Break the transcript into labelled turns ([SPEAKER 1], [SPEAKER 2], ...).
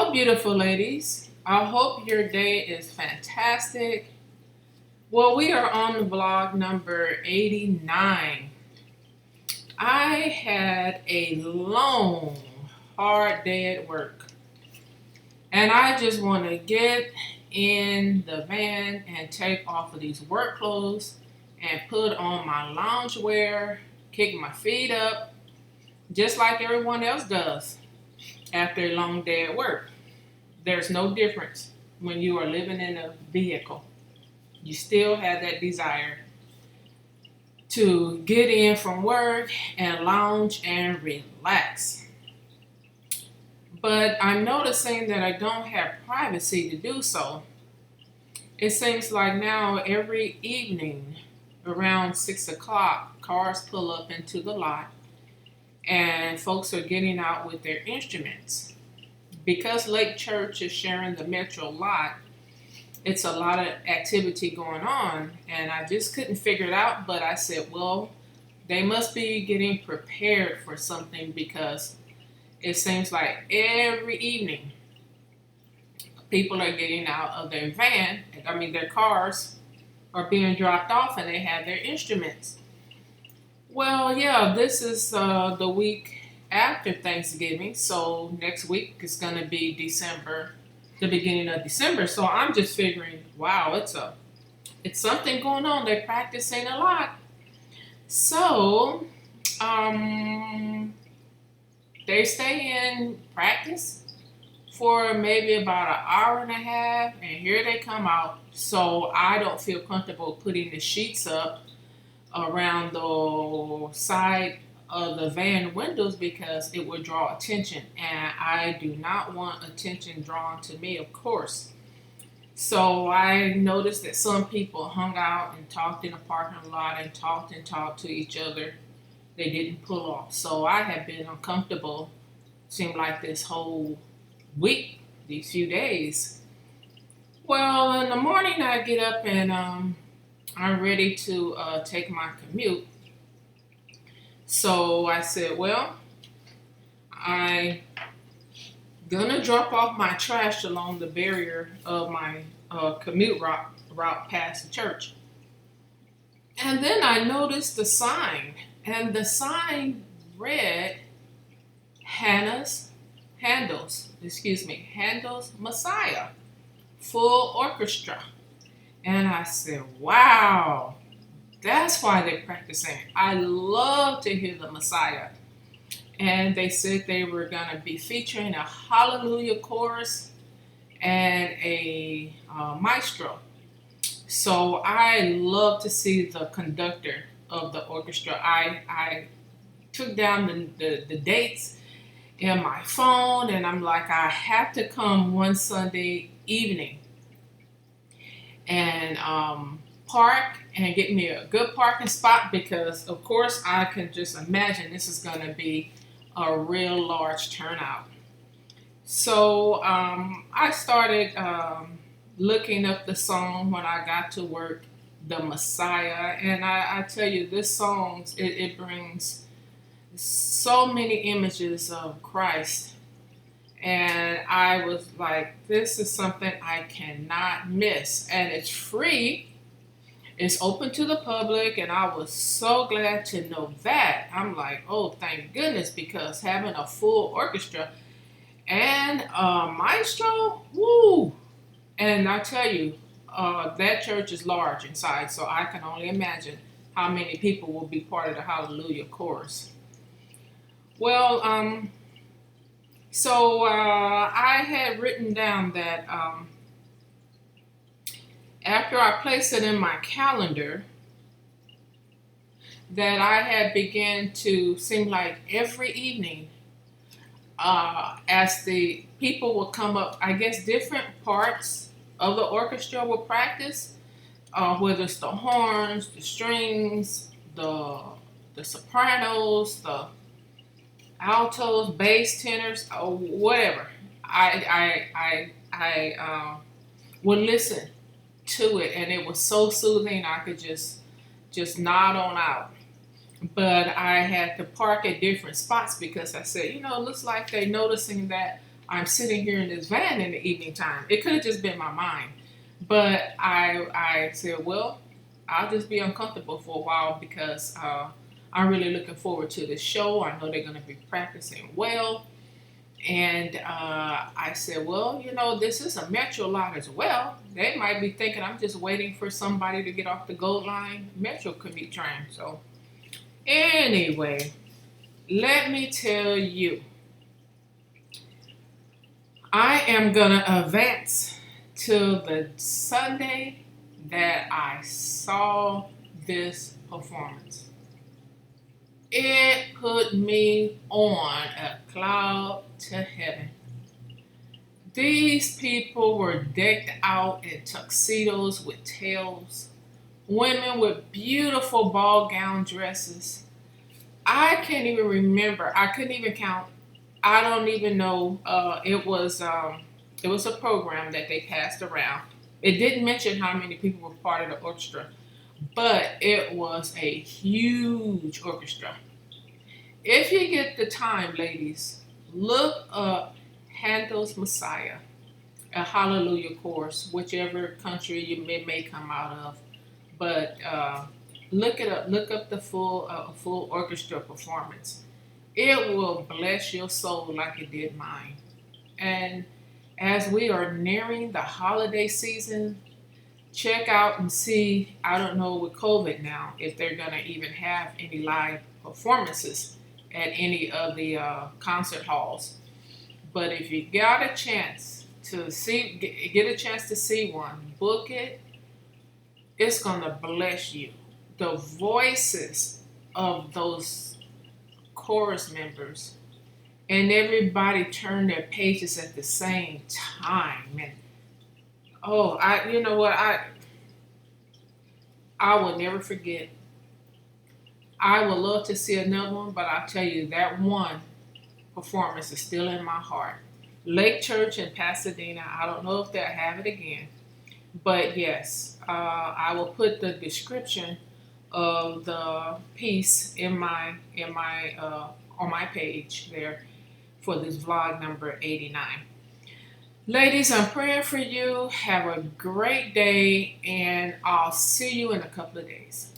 [SPEAKER 1] Hello, beautiful ladies. I hope your day is fantastic. Well, we are on the vlog number 89. I had a long, hard day at work, and I just want to get in the van and take off of these work clothes and put on my loungewear, kick my feet up, just like everyone else does after a long day at work. There's no difference when you are living in a vehicle. You still have that desire to get in from work and lounge and relax. But I'm noticing that I don't have privacy to do so. It seems like now every evening around 6 o'clock, cars pull up into the lot and folks are getting out with their instruments. Because Lake Church is sharing the metro lot, it's a lot of activity going on, and I just couldn't figure it out. But I said, well, they must be getting prepared for something, because it seems like every evening people are getting out of their their cars are being dropped off and they have their instruments. Well, yeah, this is the week after Thanksgiving, so next week is going to be December, the beginning of December. So I'm just figuring, wow, it's something going on. They're practicing a lot. So they stay in practice for maybe about an hour and a half, and here they come out. So I don't feel comfortable putting the sheets up around the side of the van windows, because it would draw attention, and I do not want attention drawn to me, of course. So I noticed that some people hung out and talked in the parking lot and talked to each other. They didn't pull off. So I have been uncomfortable, seemed like this whole week, these few days. Well, in the morning I get up and I'm ready to take my commute. So I said, well, I'm gonna drop off my trash along the barrier of my commute route past the church. And then I noticed the sign, and the sign read Handels Messiah, full orchestra. And I said, wow, that's why they're practicing. I love to hear the Messiah. And they said they were going to be featuring a hallelujah chorus and a maestro. So I love to see the conductor of the orchestra. I took down the dates in my phone, and I'm like, I have to come one Sunday evening and park and get me a good parking spot, because of course I can just imagine this is going to be a real large turnout. So I started looking up the song when I got to work, the Messiah, and I tell you, this song, it brings so many images of Christ. And I was like, this is something I cannot miss. And it's free. It's open to the public. And I was so glad to know that. I'm like, oh, thank goodness, because having a full orchestra and a maestro, woo. And I tell you, that church is large inside. So I can only imagine how many people will be part of the Hallelujah chorus. Well, so I had written down that after I placed it in my calendar, that I had began to seem like every evening, as the people would come up, I guess different parts of the orchestra will practice, whether it's the horns, the strings, the sopranos, the altos, bass, tenors, or whatever. I would listen to it, and it was so soothing. I could just nod on out. But I had to park at different spots, because I said, it looks like they're noticing that I'm sitting here in this van in the evening time. It could have just been my mind. But I said, well, I'll just be uncomfortable for a while because I'm really looking forward to the show. I know they're going to be practicing well. And I said, well, this is a Metro lot as well. They might be thinking I'm just waiting for somebody to get off the Gold Line Metro commute train. So anyway, let me tell you, I am going to advance to the Sunday that I saw this performance. It put me on a cloud to heaven. These people were decked out in tuxedos with tails, women with beautiful ball gown dresses. I can't even remember. I couldn't even count. I don't even know. It was a program that they passed around. It didn't mention how many people were part of the orchestra, but it was a huge orchestra. If you get the time, ladies, look up Handel's Messiah, a Hallelujah chorus, whichever country may come out of. But look it up. Look up the full orchestra performance. It will bless your soul like it did mine. And as we are nearing the holiday season, check out and see. I don't know with COVID now if they're gonna even have any live performances at any of the concert halls. But if you got a chance to get a chance to see one, book it. It's gonna bless you. The voices of those chorus members and everybody turn their pages at the same time. And oh, you know what, I will never forget. I would love to see another one, but I'll tell you that one performance is still in my heart. Lake Church in Pasadena. I don't know if they'll have it again, but yes, I will put the description of the piece on my page there for this vlog number 89. Ladies, I'm praying for you. Have a great day, and I'll see you in a couple of days.